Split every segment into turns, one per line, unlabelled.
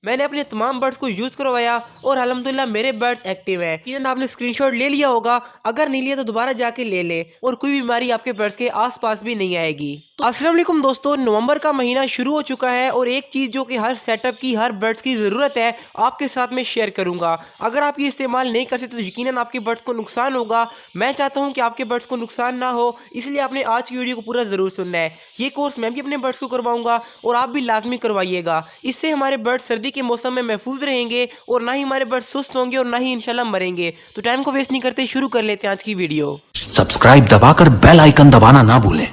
मैंने अपने तमाम बर्ड्स को यूज़ करवाया और अल्हम्दुलिल्लाह मेरे बर्ड्स एक्टिव हैं। यकीनन आपने स्क्रीनशॉट ले लिया होगा, अगर नहीं लिया तो दोबारा जाके ले लें और कोई बीमारी आपके बर्ड्स के आसपास भी नहीं आएगी। तो अस्सलाम वालेकुम दोस्तों, नवंबर का महीना शुरू हो चुका है और एक चीज़ जो कि हर सेटअप की, हर बर्ड्स की ज़रूरत है, आपके साथ में शेयर करूंगा। अगर आप ये इस्तेमाल नहीं करते तो यकीनन आपके बर्ड्स को नुकसान होगा। मैं चाहता हूँ कि आपके बर्ड्स को नुकसान ना हो, इसलिए आपने आज की वीडियो को पूरा ज़रूर सुनना है। ये कोर्स मैं भी अपने बर्ड्स को करवाऊंगा और आप भी लाजमी करवाइएगा। इससे हमारे बर्ड्स सर्दी के मौसम में महफूज रहेंगे और ना ही हमारे बर्ड्स सुस्त होंगे और ना ही इंशाल्लाह मरेंगे। तो टाइम को वेस्ट नहीं करते, शुरू कर लेते हैं आज की वीडियो।
सब्सक्राइब दबाकर बेल आइकन दबाना ना भूलें।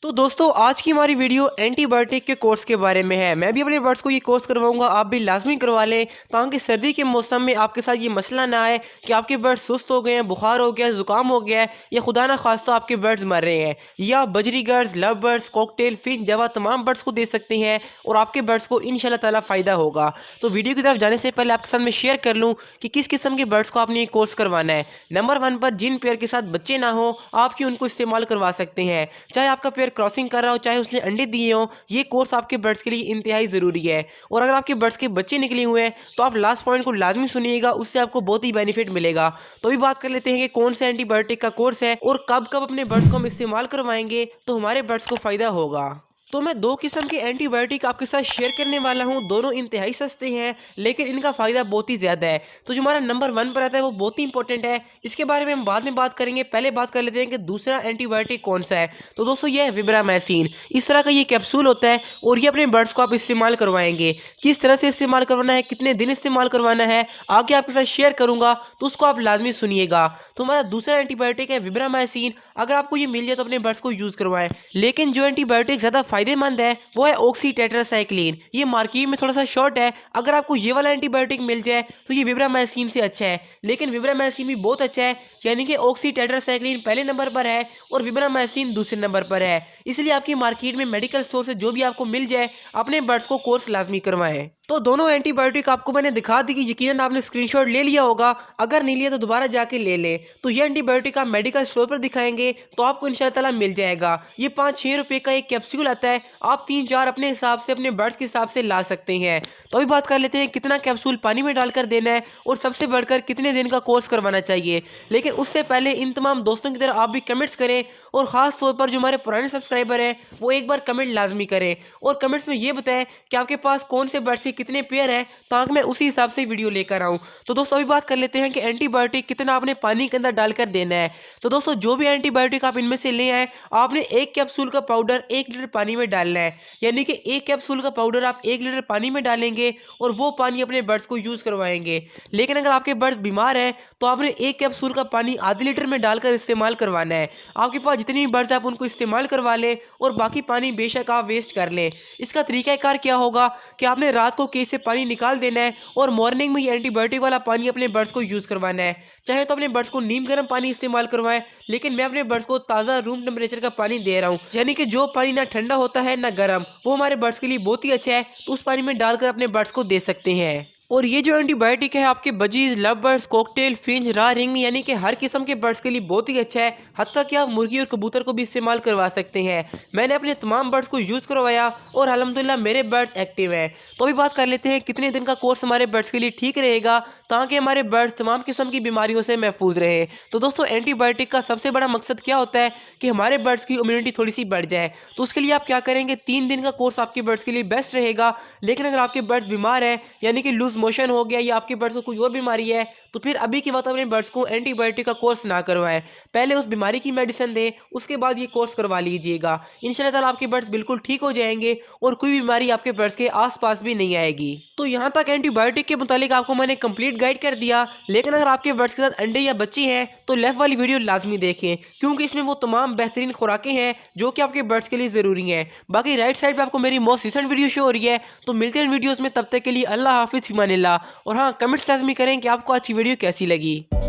तो दोस्तों, आज की हमारी वीडियो एंटीबायोटिक के कोर्स के बारे में है। मैं भी अपने बर्ड्स को ये कोर्स करवाऊंगा, आप भी लाजमी करवा लें ताकि सर्दी के मौसम में आपके साथ ये मसला ना आए कि आपके बर्ड्स सुस्त हो गए हैं, बुखार हो गया है, ज़ुकाम हो गया है या खुदा ना खास्ता आपके बर्ड्स मर रहे हैं। या आप बजरी गर्ड्स, लव बर्ड्स, कॉकटेल, फिश, जवा तमाम बर्ड्स को दे सकते हैं और आपके बर्ड्स को इंशाल्लाह ताला फ़ायदा होगा। तो वीडियो की तरफ जाने से पहले आपके साथ में शेयर कर लूँ कि किस किस्म के बर्ड्स को आपने ये कोर्स करवाना है। नंबर 1 पर जिन पेयर के साथ बच्चे ना हो, आप क्यों उनको इस्तेमाल करवा सकते हैं। चाहे आपका पेयर क्रॉसिंग कर रहा हो, चाहे उसने अंडे दिए हों, ये कोर्स आपके बर्ड्स के लिए इंतहाई ज़रूरी है। और अगर आपके बर्ड्स के बच्चे निकले हुए हैं तो आप लास्ट पॉइंट को लाजमी सुनिएगा, उससे आपको बहुत ही बेनिफिट मिलेगा। तो अभी बात कर लेते हैं कि कौन सा एंटीबायोटिक का कोर्स है और कब कब अपने बर्ड्स को हम इस्तेमाल करवाएंगे तो हमारे बर्ड्स को फ़ायदा होगा। तो मैं 2 किस्म के एंटीबायोटिक आपके साथ शेयर करने वाला हूं। दोनों इंतहाई सस्ते हैं लेकिन इनका फ़ायदा बहुत ही ज़्यादा है। तो जो हमारा नंबर 1 पर आता है वो बहुत ही इंपॉर्टेंट है, इसके बारे में हम बाद में बात करेंगे। पहले बात कर लेते हैं कि दूसरा एंटीबायोटिक कौन सा है। तो दोस्तों, ये है विब्रामैसिन। इस तरह का ये कैप्सूल होता है और ये अपने बर्ड्स को आप इस्तेमाल करवाएंगे। किस तरह से इस्तेमाल करवाना है, कितने दिन इस्तेमाल करवाना है, आगे आपके साथ शेयर करूंगा, तो उसको आप लाजमी सुनिएगा। तो हमारा दूसरा एंटीबायोटिक है विब्रामैसिन। अगर आपको ये मिल जाए तो अपने बर्ड्स को यूज़ करवाएं। लेकिन जो एंटीबायोटिक ज़्यादा फायदेमंद है वो है ऑक्सीटेट्रासाइक्लिन। ये मार्केट में थोड़ा सा शॉर्ट है, अगर आपको ये वाला एंटीबायोटिक मिल जाए तो ये विब्रामैसिन से अच्छा है। लेकिन विब्रामैसिन भी बहुत अच्छा है, यानी कि ऑक्सीटेट्रासाइक्लिन पहले नंबर पर है और विब्रामैसिन दूसरे नंबर पर है। इसलिए आपकी मार्केट में मेडिकल स्टोर से जो भी आपको मिल जाए, अपने बर्ड्स को कोर्स लाजमी करवाएं। तो दोनों एंटीबायोटिक आपको मैंने दिखा दी कि यकीनन आपने स्क्रीनशॉट ले लिया होगा, अगर नहीं लिया तो दोबारा जाके ले लें। तो ये एंटीबायोटिक आप मेडिकल स्टोर पर दिखाएंगे तो आपको इंशाल्लाह ताला मिल जाएगा। ये 5-6 रुपए का एक कैप्सूल आता है, आप 3-4 अपने हिसाब से, अपने बर्ड्स के हिसाब से ला सकते हैं। तो अभी बात कर लेते हैं कितना कैप्सूल पानी में डालकर देना है और सबसे बढ़कर कितने दिन का कोर्स करवाना चाहिए। लेकिन उससे पहले इन तमाम दोस्तों की तरह आप भी कमेंट्स करें और ख़ास तौर पर जो हमारे पुराने सब्सक्राइबर हैं वो एक बार कमेंट लाजमी करें और कमेंट्स में ये बताएं कि आपके पास कौन से बर्ड्स के कितने पेयर हैं ताकि मैं उसी हिसाब से वीडियो लेकर आऊँ। तो दोस्तों, अभी बात कर लेते हैं कि एंटीबायोटिक कितना आपने पानी के अंदर डालकर देना है। तो दोस्तों, जो भी एंटीबायोटिक आप इनमें से ले आए, आपने 1 कैप्सूल का पाउडर 1 लीटर पानी में डालना है। यानी कि 1 कैप्सूल का पाउडर आप 1 लीटर पानी में डालेंगे और वो पानी अपने बर्ड्स को यूज़ करवाएंगे। लेकिन अगर आपके बर्ड्स बीमार हैं तो आपने 1 कैप्सूल का पानी आधे लीटर में डालकर इस्तेमाल करवाना है। आपके पास जितनी भी बर्ड्स आप उनको इस्तेमाल करवा लें और बाकी पानी बेशक आप वेस्ट कर लें। इसका तरीकाकार क्या होगा कि आपने रात को केस से पानी निकाल देना है और मॉर्निंग में ये एंटीबायोटिक वाला पानी अपने बर्ड्स को यूज़ करवाना है। चाहे तो अपने बर्ड्स को नीम गर्म पानी इस्तेमाल करवाएं, लेकिन मैं अपने बर्ड्स को ताज़ा रूम टेम्परेचर का पानी दे रहा हूँ, यानी कि जो पानी ना ठंडा होता है ना गर्म, वो हमारे बर्ड्स के लिए बहुत ही अच्छा है। तो उस पानी में डालकर अपने बर्ड्स को दे सकते हैं। और ये जो एंटीबायोटिक है आपके budgies, love birds, cocktail, Finch, रा रिंग, यानी कि हर किस्म के बर्ड्स के लिए बहुत ही अच्छा है। हत्ता कि आप मुर्गी और कबूतर को भी इस्तेमाल करवा सकते हैं। मैंने अपने तमाम बर्ड्स को यूज़ करवाया और अल्हम्दुलिल्लाह मेरे बर्ड्स एक्टिव हैं। तो अभी बात कर लेते हैं कितने दिन का कोर्स हमारे बर्ड्स के लिए ठीक रहेगा ताकि हमारे बर्ड्स तमाम किस्म की बीमारियों से महफूज रहे। तो दोस्तों, एंटीबायोटिक का सबसे बड़ा मकसद क्या होता है कि हमारे बर्ड्स की इम्यूनिटी थोड़ी सी बढ़ जाए। तो उसके लिए आप क्या करेंगे, 3 दिन का कोर्स आपके बर्ड्स के लिए बेस्ट रहेगा। लेकिन अगर आपके बर्ड्स बीमार हैं, यानी कि लूज मोशन हो गया या आपके बर्ड्स को कोई और बीमारी है, तो फिर अभी की बात अपने बर्ड्स को एंटीबायोटिक का कोर्स ना करवाएं। पहले उस बीमारी की मेडिसिन दें, उसके बाद ये कोर्स करवा लीजिएगा। इंशाल्लाह ताला आपके बर्ड्स बिल्कुल ठीक हो जाएंगे और कोई बीमारी आपके बर्ड्स के आसपास भी नहीं आएगी। तो यहाँ तक एंटीबायोटिक के मुतालिक आपको मैंने कंप्लीट गाइड कर दिया। लेकिन अगर आपके बर्ड्स के साथ अंडे या बच्चे हैं तो लेफ्ट वाली वीडियो लाजमी देखें, क्योंकि इसमें वो तमाम बेहतरीन खुराकें हैं जो कि आपके बर्ड्स के लिए ज़रूरी हैं। बाकी राइट साइड पर आपको मेरी मोस्ट रिसेंट वीडियो शो हो रही है। तो मिलते हैं वीडियोज़ में, तब तक के लिए अल्लाह हाफिज़, फ़िमानिल्लाह। और हाँ, कमेंट्स लाजमी करें कि आपको आज की वीडियो कैसी लगी।